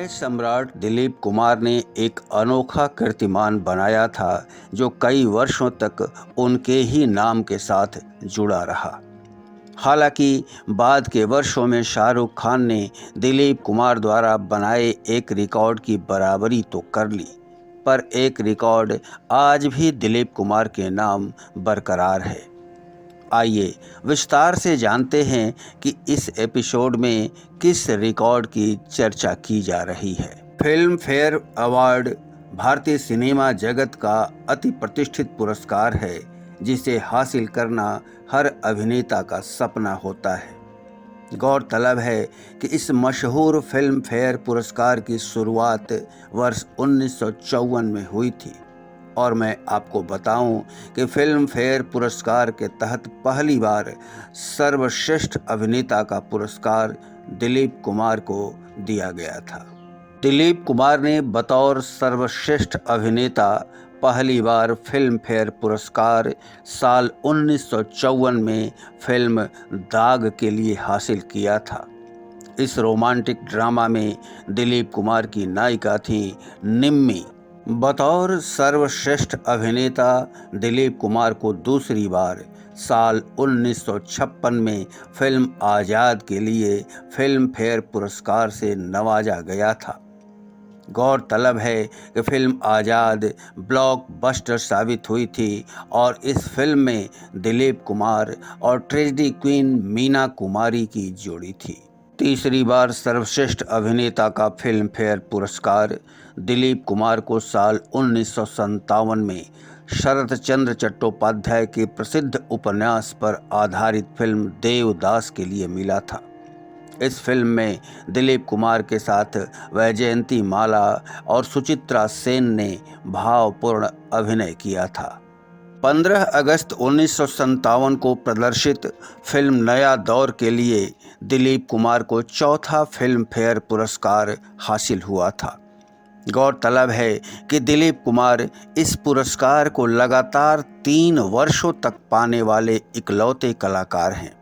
सम्राट दिलीप कुमार ने एक अनोखा कीर्तिमान बनाया था जो कई वर्षों तक उनके ही नाम के साथ जुड़ा रहा। हालांकि बाद के वर्षों में शाहरुख खान ने दिलीप कुमार द्वारा बनाए एक रिकॉर्ड की बराबरी तो कर ली, पर एक रिकॉर्ड आज भी दिलीप कुमार के नाम बरकरार है। आइए विस्तार से जानते हैं कि इस एपिसोड में किस रिकॉर्ड की चर्चा की जा रही है। फिल्म फेयर अवार्ड भारतीय सिनेमा जगत का अति प्रतिष्ठित पुरस्कार है जिसे हासिल करना हर अभिनेता का सपना होता है। गौरतलब है कि इस मशहूर फिल्म फेयर पुरस्कार की शुरुआत वर्ष 1954 में हुई थी और मैं आपको बताऊं कि फिल्म फेयर पुरस्कार के तहत पहली बार सर्वश्रेष्ठ अभिनेता का पुरस्कार दिलीप कुमार को दिया गया था। दिलीप कुमार ने बतौर सर्वश्रेष्ठ अभिनेता पहली बार फिल्म फेयर पुरस्कार साल 1954 में फिल्म दाग के लिए हासिल किया था। इस रोमांटिक ड्रामा में दिलीप कुमार की नायिका थी निम्मी। बतौर सर्वश्रेष्ठ अभिनेता दिलीप कुमार को दूसरी बार साल 1956 में फिल्म आज़ाद के लिए फिल्म फेयर पुरस्कार से नवाजा गया था। गौरतलब है कि फिल्म आज़ाद ब्लॉकबस्टर साबित हुई थी और इस फिल्म में दिलीप कुमार और ट्रेजेडी क्वीन मीना कुमारी की जोड़ी थी। तीसरी बार सर्वश्रेष्ठ अभिनेता का फिल्म फेयर पुरस्कार दिलीप कुमार को साल 1957 में शरत चंद्र चट्टोपाध्याय के प्रसिद्ध उपन्यास पर आधारित फिल्म देवदास के लिए मिला था। इस फिल्म में दिलीप कुमार के साथ वैजयंती माला और सुचित्रा सेन ने भावपूर्ण अभिनय किया था। 15 अगस्त 1957 को प्रदर्शित फिल्म नया दौर के लिए दिलीप कुमार को चौथा फिल्म फेयर पुरस्कार हासिल हुआ था। गौरतलब है कि दिलीप कुमार इस पुरस्कार को लगातार 3 वर्षों तक पाने वाले इकलौते कलाकार हैं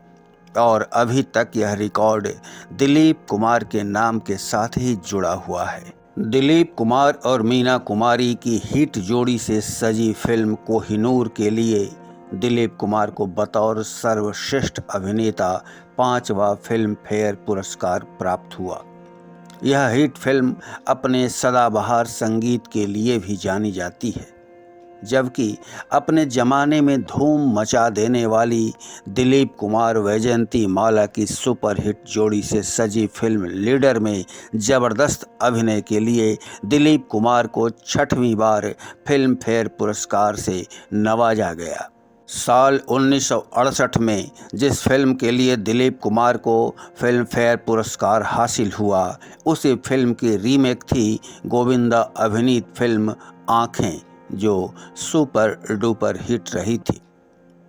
और अभी तक यह रिकॉर्ड दिलीप कुमार के नाम के साथ ही जुड़ा हुआ है। दिलीप कुमार और मीना कुमारी की हिट जोड़ी से सजी फिल्म कोहिनूर के लिए दिलीप कुमार को बतौर सर्वश्रेष्ठ अभिनेता 5वां फिल्म फेयर पुरस्कार प्राप्त हुआ। यह हिट फिल्म अपने सदाबहार संगीत के लिए भी जानी जाती है, जबकि अपने ज़माने में धूम मचा देने वाली दिलीप कुमार वैजयंती माला की सुपरहिट जोड़ी से सजी फिल्म लीडर में ज़बरदस्त अभिनय के लिए दिलीप कुमार को 6वीं बार फिल्म फेयर पुरस्कार से नवाजा गया। साल 1968 में जिस फिल्म के लिए दिलीप कुमार को फिल्म फेयर पुरस्कार हासिल हुआ उसी फिल्म की रीमेक थी गोविंदा अभिनीत फिल्म आँखें, जो सुपर डुपर हिट रही थी।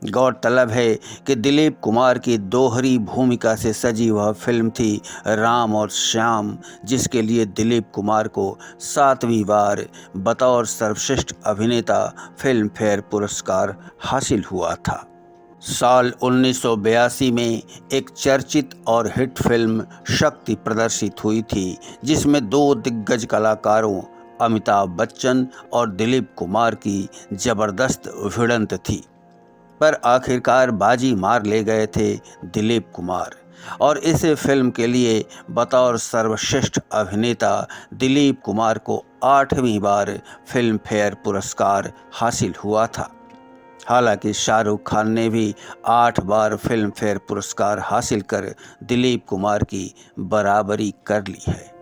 गौरतलब है कि दिलीप कुमार की दोहरी भूमिका से सजी वह फिल्म थी राम और श्याम, जिसके लिए दिलीप कुमार को 7वीं बार बतौर सर्वश्रेष्ठ अभिनेता फिल्म फेयर पुरस्कार हासिल हुआ था। साल 1982 में एक चर्चित और हिट फिल्म शक्ति प्रदर्शित हुई थी, जिसमें 2 दिग्गज कलाकारों अमिताभ बच्चन और दिलीप कुमार की जबरदस्त भिड़ंत थी, पर आखिरकार बाजी मार ले गए थे दिलीप कुमार और इस फिल्म के लिए बतौर सर्वश्रेष्ठ अभिनेता दिलीप कुमार को 8वीं बार फिल्म फेयर पुरस्कार हासिल हुआ था। हालांकि शाहरुख खान ने भी 8 बार फिल्म फेयर पुरस्कार हासिल कर दिलीप कुमार की बराबरी कर ली है।